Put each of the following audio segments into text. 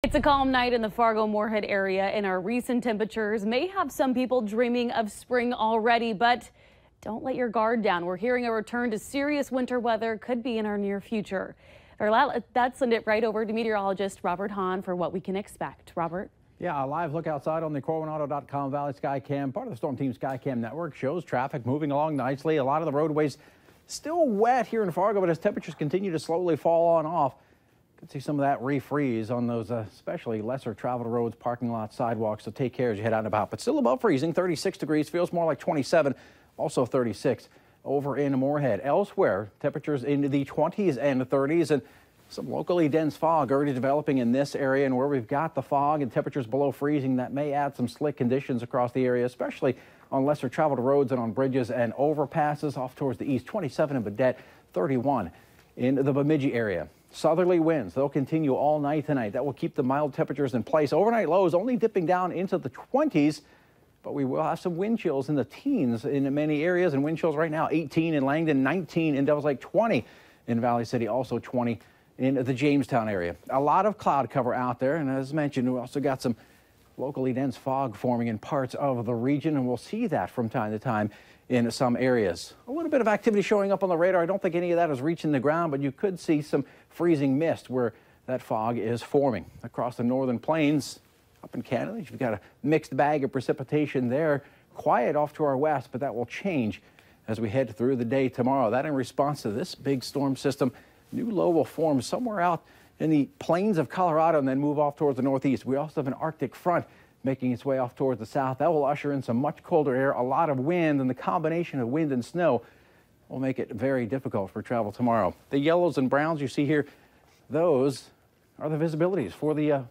It's a calm night in the Fargo-Moorhead area, and our recent temperatures may have some people dreaming of spring already, but don't let your guard down. We're hearing a return to serious winter weather could be in our near future. Let's send it right over to meteorologist Robert Hahn for what we can expect. Robert? Yeah, a live look outside on the CorwinAuto.com Valley Skycam. Part of the Storm Team Skycam network shows traffic moving along nicely. A lot of the roadways still wet here in Fargo, but as temperatures continue to slowly fall on off, you can see some of that refreeze on those especially lesser traveled roads, parking lots, sidewalks. So take care as you head out and about. But still above freezing, 36 degrees, feels more like 27, also 36 over in Moorhead. Elsewhere, temperatures into the 20s and 30s, and some locally dense fog already developing in this area. And where we've got the fog and temperatures below freezing, that may add some slick conditions across the area, especially on lesser traveled roads and on bridges and overpasses off towards the east. 27 in Baudette, 31 in the Bemidji area. Southerly winds, they'll continue all night tonight. That will keep the mild temperatures in place. Overnight lows only dipping down into the 20s, but we will have some wind chills in the teens in many areas. And wind chills right now, 18 in Langdon, 19 in Devils Lake, 20 in Valley City, also 20 in the Jamestown area. A lot of cloud cover out there, and as mentioned, we also got some locally dense fog forming in parts of the region, and we'll see that from time to time in some areas. A little bit of activity showing up on the radar. I don't think any of that is reaching the ground, but you could see some freezing mist where that fog is forming. Across the northern plains, up in Canada, you've got a mixed bag of precipitation there. Quiet off to our west, but that will change as we head through the day tomorrow. That in response to this big storm system. New low will form somewhere out in the plains of Colorado and then move off towards the northeast. We also have an Arctic front making its way off towards the south. That will usher in some much colder air, a lot of wind, and the combination of wind and snow will make it very difficult for travel tomorrow. The yellows and browns you see here, those are the visibilities for the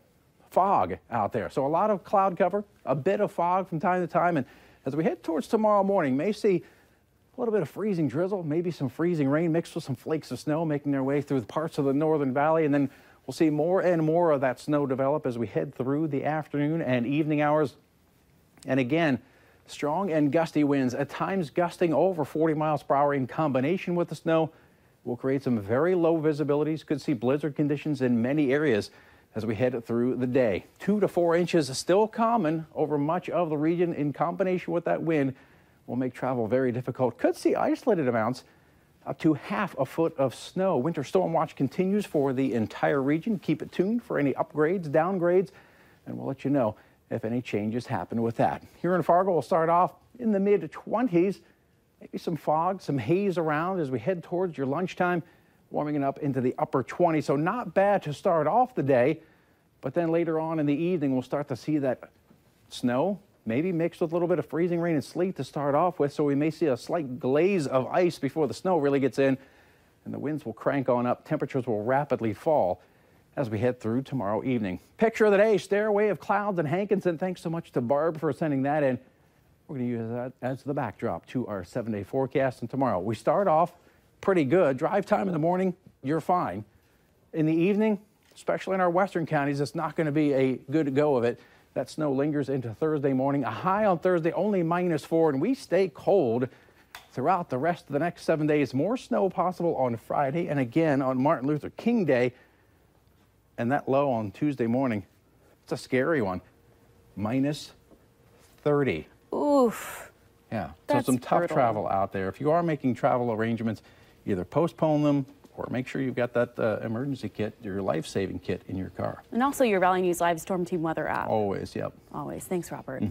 fog out there. So a lot of cloud cover, a bit of fog from time to time, and as we head towards tomorrow morning, may see a little bit of freezing drizzle, maybe some freezing rain mixed with some flakes of snow making their way through parts of the northern valley, and then we'll see more and more of that snow develop as we head through the afternoon and evening hours. And again, strong and gusty winds, at times gusting over 40 miles per hour in combination with the snow, will create some very low visibilities. Could see blizzard conditions in many areas as we head through the day. 2 to 4 inches is still common over much of the region in combination with that wind will make travel very difficult. Could see isolated amounts up to half a foot of snow. Winter storm watch continues for the entire region. Keep it tuned for any upgrades, downgrades, and we'll let you know if any changes happen with that. Here in Fargo, we'll start off in the mid-20s. Maybe some fog, some haze around as we head towards your lunchtime, warming it up into the upper 20s. So not bad to start off the day, but then later on in the evening, we'll start to see that snow, maybe mixed with a little bit of freezing rain and sleet to start off with, so we may see a slight glaze of ice before the snow really gets in, and the winds will crank on up. Temperatures will rapidly fall as we head through tomorrow evening. Picture of the day, stairway of clouds and Hankinson. Thanks so much to Barb for sending that in. We're going to use that as the backdrop to our 7-day forecast. And tomorrow, we start off pretty good. Drive time in the morning, you're fine. In the evening, especially in our western counties, it's not going to be a good go of it. That snow lingers into Thursday morning. A high on Thursday, only -4, and we stay cold throughout the rest of the next 7 days. More snow possible on Friday and again on Martin Luther King Day. And that low on Tuesday morning, it's a scary one, -30. Oof. Yeah, That's so some tough brutal. travel out there. If you are making travel arrangements, either postpone them or make sure you've got that emergency kit, your life-saving kit in your car. And also your Valley News Live Storm Team Weather app. Always, yep. Always. Thanks, Robert.